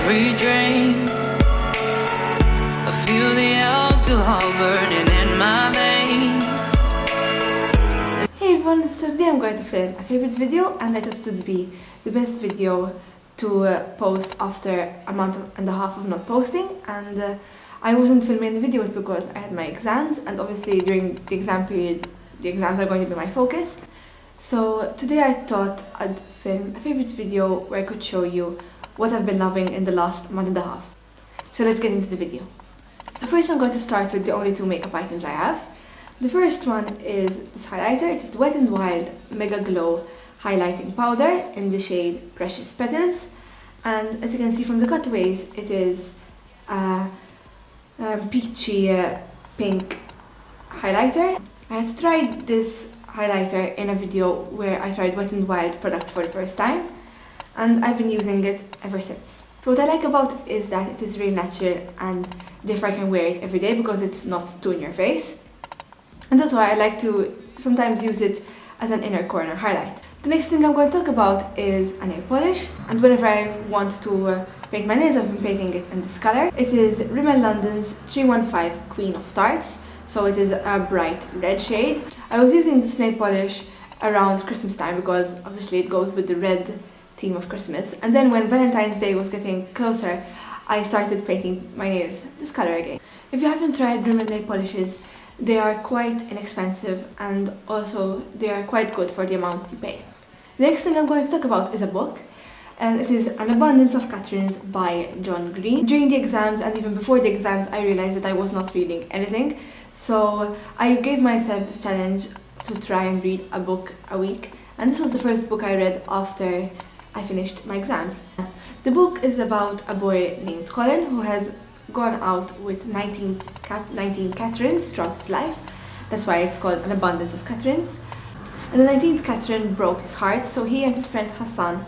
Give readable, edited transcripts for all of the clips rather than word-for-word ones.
every drink. I feel the alcohol burning in my veins. Hey everyone, so today I'm going to film a favorites video, and I thought it would be the best video to post after a month and a half of not posting. And I wasn't filming the videos because I had my exams, and obviously during the exam period the exams are going to be my focus. So today I thought I'd film a favorites video where I could show you what I've been loving in the last month and a half. So let's get into the video. So first I'm going to start with the only two makeup items I have. The first one is this highlighter. It is the Wet n Wild Mega Glow Highlighting Powder in the shade Precious Petals. And as you can see from the cutaways, it is a peachy pink highlighter. I had tried this highlighter in a video where I tried Wet n Wild products for the first time, and I've been using it ever since. So what I like about it is that it is really natural, and therefore I can wear it every day because it's not too in your face. And also I like to sometimes use it as an inner corner highlight. The next thing I'm going to talk about is a nail polish, and whenever I want to paint my nails, I've been painting it in this color. It is Rimmel London's 315 Queen of Tarts, so it is a bright red shade. I was using this nail polish around Christmas time because obviously it goes with the red theme of Christmas, and then when Valentine's Day was getting closer, I started painting my nails this color again. If you haven't tried Rimmel nail polishes, they are quite inexpensive, and also they are quite good for the amount you pay. The next thing I'm going to talk about is a book, and it is An Abundance of Catherines by John Green. During the exams and even before the exams, I realized that I was not reading anything, so I gave myself this challenge to try and read a book a week, and this was the first book I read after I finished my exams. The book is about a boy named Colin who has gone out with 19 Catherines throughout his life. That's why it's called An Abundance of Catherines. And the 19th Catherine broke his heart, so he and his friend Hassan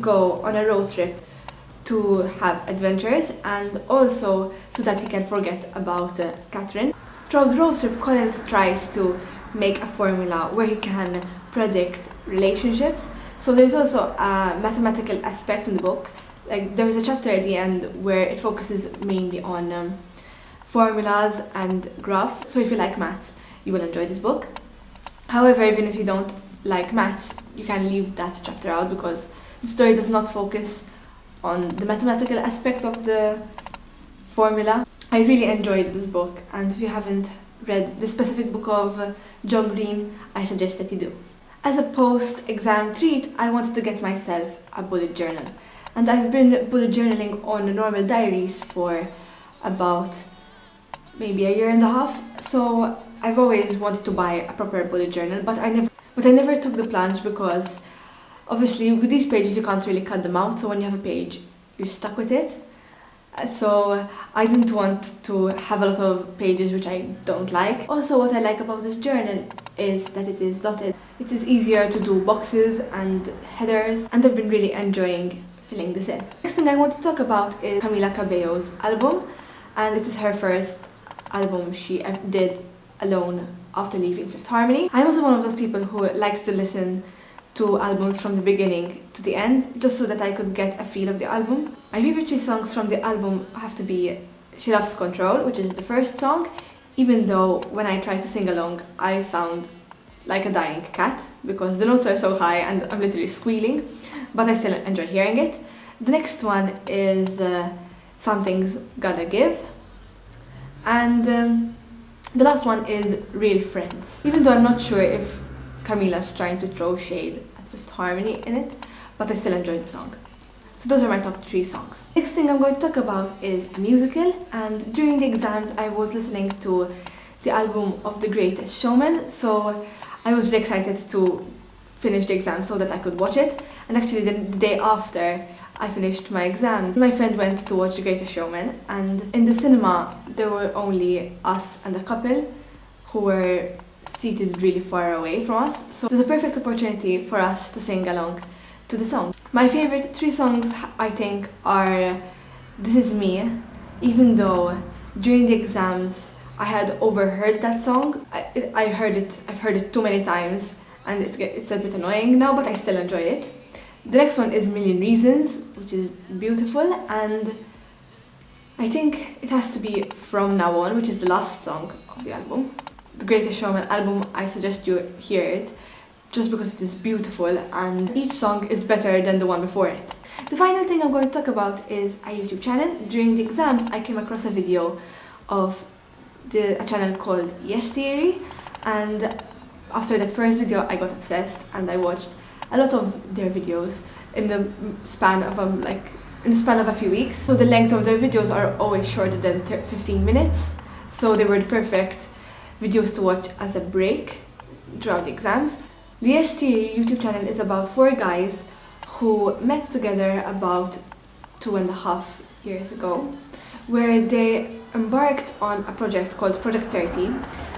go on a road trip to have adventures, and also so that he can forget about Catherine. Throughout the road trip, Colin tries to make a formula where he can predict relationships. So there's also a mathematical aspect in the book. Like, there is a chapter at the end where it focuses mainly on formulas and graphs. So if you like maths, you will enjoy this book. However, even if you don't like maths, you can leave that chapter out because the story does not focus on the mathematical aspect of the formula. I really enjoyed this book, and if you haven't read the specific book of John Green, I suggest that you do. As a post-exam treat, I wanted to get myself a bullet journal. And I've been bullet journaling on normal diaries for about maybe a year and a half. So I've always wanted to buy a proper bullet journal, but I never took the plunge because obviously with these pages you can't really cut them out. So when you have a page, you're stuck with it. So I didn't want to have a lot of pages which I don't like. Also, what I like about this journal is that it is dotted. It is easier to do boxes and headers, and I've been really enjoying filling this in. Next thing I want to talk about is Camila Cabello's album, and it is her first album she did alone after leaving Fifth Harmony. I'm also one of those people who likes to listen to albums from the beginning to the end, just so that I could get a feel of the album. My favorite three songs from the album have to be She Loves Control, which is the first song, even though when I try to sing along, I sound like a dying cat because the notes are so high and I'm literally squealing, but I still enjoy hearing it. The next one is Something's Gotta Give, and the last one is Real Friends. Even though I'm not sure if Camila's trying to throw shade at Fifth Harmony in it, but I still enjoy the song. So those are my top 3 songs. Next thing I'm going to talk about is a musical, and during the exams I was listening to the album of The Greatest Showman, so I was really excited to finish the exam so that I could watch it. And actually the day after I finished my exams, my friend went to watch The Greatest Showman, and in the cinema there were only us and a couple who were seated really far away from us, so it was a perfect opportunity for us to sing along to the song. My favorite 3 songs, I think, are This Is Me, even though during the exams I had overheard that song. I've heard it too many times, and it's a bit annoying now, but I still enjoy it. The next one is Million Reasons, which is beautiful, and I think it has to be From Now On, which is the last song of the album. The Greatest Showman album, I suggest you hear it, just because it is beautiful and each song is better than the one before it. The final thing I'm going to talk about is a YouTube channel. During the exams, I came across a video of a channel called Yes Theory, and after that first video I got obsessed and I watched a lot of their videos in the span of a few weeks. So the length of their videos are always shorter than 15 minutes, so they were the perfect videos to watch as a break throughout the exams. The ST YouTube channel is about 4 guys who met together about 2.5 years ago, where they embarked on a project called Project 30,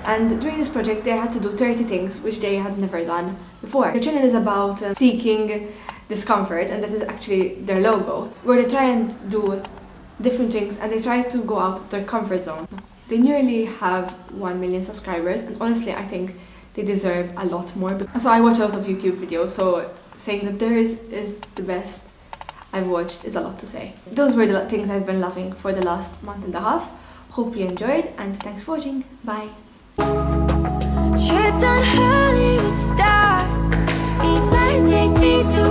and during this project they had to do 30 things which they had never done before. The channel is about seeking discomfort, and that is actually their logo, where they try and do different things and they try to go out of their comfort zone. They nearly have 1 million subscribers, and honestly I think they deserve a lot more. So I watch a lot of YouTube videos, so saying that theirs is the best I've watched is a lot to say. Those were the things I've been loving for the last month and a half. Hope you enjoyed, and thanks for watching. Bye! Tripped on Hollywood stars. These lights take me to